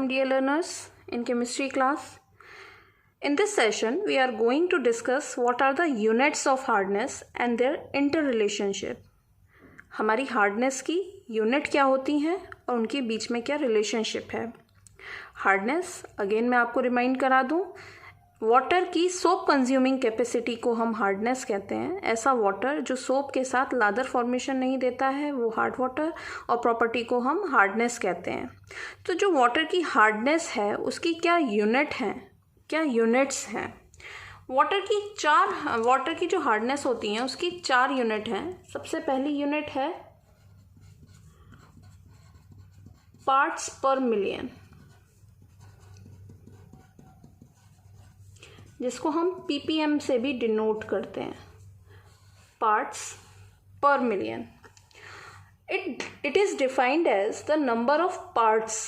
Welcome dear learners in chemistry class. In this session we are going to discuss what are the units of hardness and their interrelationship. हमारी hardness की unit क्या होती हैं और उनके बीच में क्या रिलेशनशिप है. हार्डनेस अगेन मैं आपको रिमाइंड करा दूं, वाटर की सोप कंज्यूमिंग कैपेसिटी को हम हार्डनेस कहते हैं. ऐसा वाटर जो सोप के साथ लादर फॉर्मेशन नहीं देता है वो हार्ड वाटर, और प्रॉपर्टी को हम हार्डनेस कहते हैं. तो जो वाटर की हार्डनेस है उसकी क्या यूनिट हैं, क्या यूनिट्स हैं. वाटर की जो हार्डनेस होती हैं उसकी 4 यूनिट हैं. सबसे पहली यूनिट है पार्ट्स पर मिलियन, जिसको हम ppm से भी डिनोट करते हैं. Parts per million. It is defined as the number of parts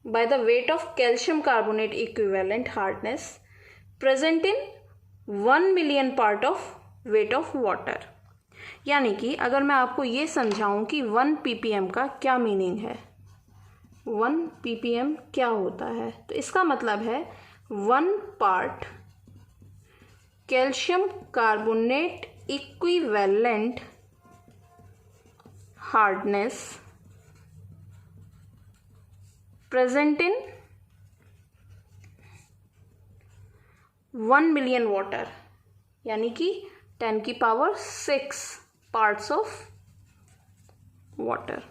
by the weight of calcium carbonate equivalent hardness present in 1 million part of weight of water. यानी कि अगर मैं आपको ये समझाऊं कि 1 ppm का क्या मीनिंग है, 1 ppm क्या होता है, तो इसका मतलब है 1 part calcium carbonate equivalent hardness present इन 1 मिलियन वाटर, यानी कि 10 की पावर 6 पार्ट्स ऑफ वाटर.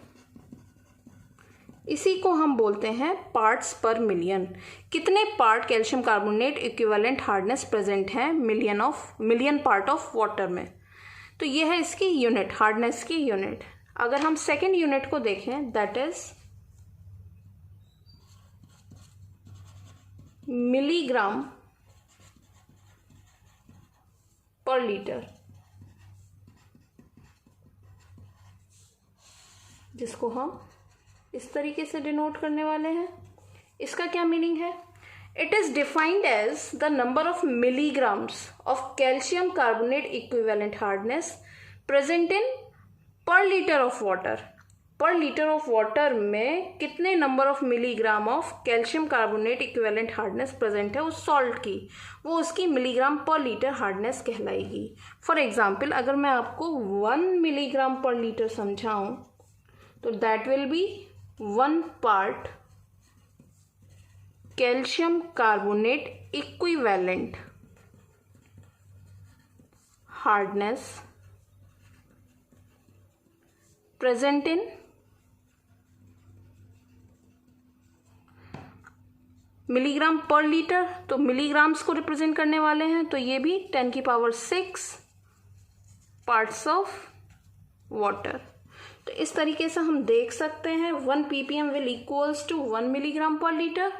इसी को हम बोलते हैं पार्ट्स पर मिलियन. कितने part calcium carbonate equivalent hardness present हैं मिलियन पार्ट ऑफ वाटर में. तो ये है इसकी यूनिट, हार्डनेस की यूनिट. अगर हम सेकेंड यूनिट को देखें, that is milligram per litre, जिसको हम इस तरीके से डिनोट करने वाले हैं. इसका क्या मीनिंग है? It is defined as the number of milligrams of calcium carbonate equivalent hardness present in per litre of water. Per litre of water में कितने number of milligram of calcium carbonate equivalent hardness present है उस salt की, वो उसकी milligram per litre hardness कहलाएगी. For example, अगर मैं आपको 1 मिलीग्राम पर लीटर समझाऊं तो that will be 1 part calcium carbonate equivalent hardness present in milligram per litre. तो मिलीग्राम्स को रिप्रेजेंट करने वाले हैं, तो ये भी 10 की पावर 6 पार्ट्स ऑफ वाटर. तो इस तरीके से हम देख सकते हैं 1 ppm will equals to 1 milligram per litre.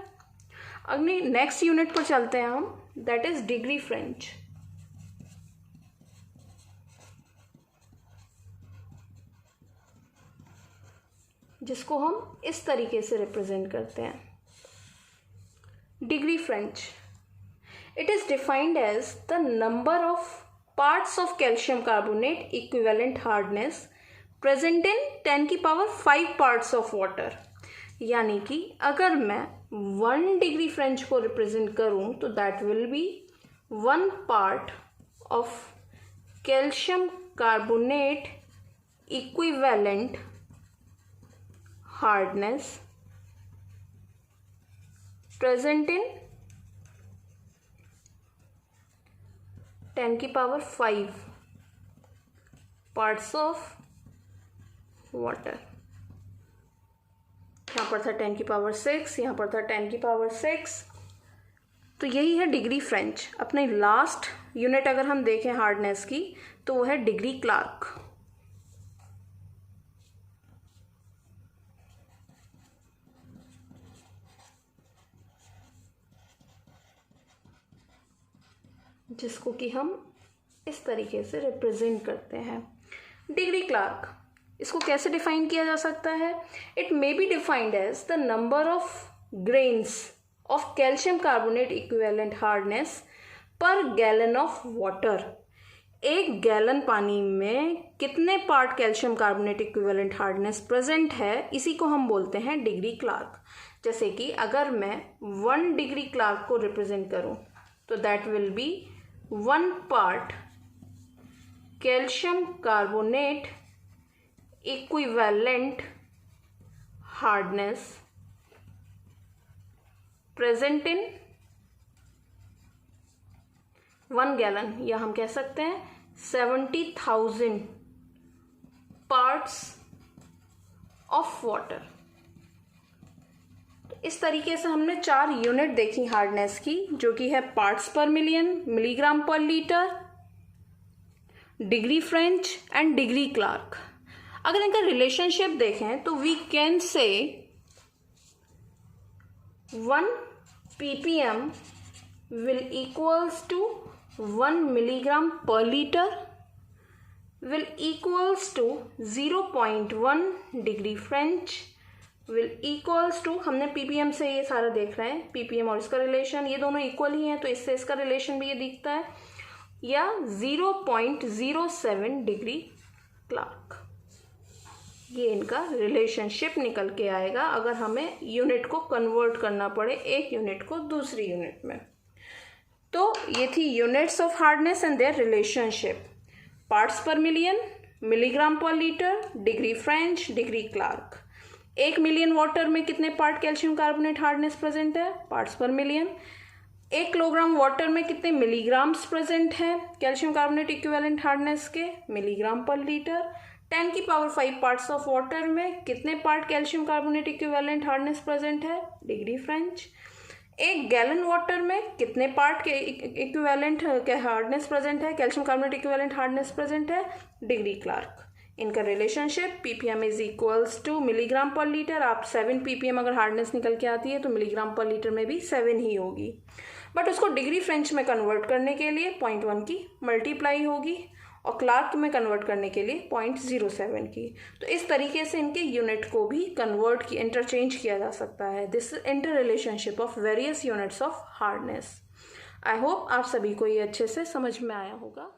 अगली नेक्स्ट यूनिट पर चलते हैं हम, दैट इज डिग्री फ्रेंच. जिसको हम इस तरीके से रिप्रेजेंट करते हैं, degree French. It is defined as the number of parts of calcium carbonate equivalent hardness present in 10 की पावर 5 पार्ट्स ऑफ वाटर. यानी कि अगर मैं 1 डिग्री फ्रेंच को रिप्रेजेंट करूं तो that will be 1 part of calcium carbonate equivalent hardness present in 10 की power 5 parts of water. यहाँ पर था 10 की पावर 6, यहाँ पर था 10 की पावर 6. तो यही है डिग्री फ्रेंच. अपने लास्ट यूनिट अगर हम देखें हार्डनेस की, तो वो है डिग्री क्लार्क. जिसको कि हम इस तरीके से रिप्रेजेंट करते हैं, डिग्री क्लार्क. इसको कैसे डिफाइन किया जा सकता है? It may be defined as the number of grains of calcium carbonate equivalent hardness per gallon of water. 1 gallon पानी में कितने part calcium carbonate equivalent hardness present है, इसी को हम बोलते हैं डिग्री क्लार्क. जैसे कि अगर मैं 1 डिग्री क्लार्क को रिप्रेजेंट करूं तो that will be 1 part calcium carbonate equivalent hardness present in 1 gallon, या हम कह सकते हैं 70,000 पार्ट्स ऑफ वाटर। इस तरीके से हमने 4 यूनिट देखी हार्डनेस की, जो कि है parts per million, milligram per litre, degree French and degree Clark. अगर इनका रिलेशनशिप देखें तो we can say 1 ppm will equals to 1 milligram per liter will equals to 0.1 degree French will equals to, हमने ppm से ये सारा देख रहे हैं, ppm और इसका रिलेशन ये दोनों इक्वल ही हैं तो इससे इसका रिलेशन भी ये दिखता है, या 0.07 डिग्री क्लार्क। ये इनका रिलेशनशिप निकल के आएगा अगर हमें यूनिट को कन्वर्ट करना पड़े एक यूनिट को दूसरी यूनिट में। तो ये थी units of hardness and their relationship, parts per million, milligram per litre, degree French, degree Clark. 1 million water में कितने part calcium carbonate hardness present है, parts per million. 1 kilogram water में कितने मिलीग्राम्स प्रेजेंट है कैल्शियम कार्बोनेट इक्विवेलेंट हार्डनेस के, milligram per litre. 10 की power 5 parts of water में कितने part calcium carbonate equivalent hardness present है, डिग्री फ्रेंच। 1 गैलन वाटर में कितने पार्ट के इक्विवेलेंट हार्डनेस प्रेजेंट है, calcium carbonate equivalent hardness present है, डिग्री क्लार्क। इनका relationship ppm is equals to milligram per litre. आप 7 ppm अगर हार्डनेस निकल के आती है तो मिलीग्राम पर लीटर में भी 7 ही होगी, बट उसको डिग्री फ्रेंच में कन्वर्ट करने के लिए 0.1 की मल्टीप्लाई होगी और क्लार्क में कन्वर्ट करने के लिए 0.07 की। तो इस तरीके से इनके यूनिट को भी कन्वर्ट इंटरचेंज किया जा सकता है। This is inter relationship of various units of hardness. I hope आप सभी को ये अच्छे से समझ में आया होगा।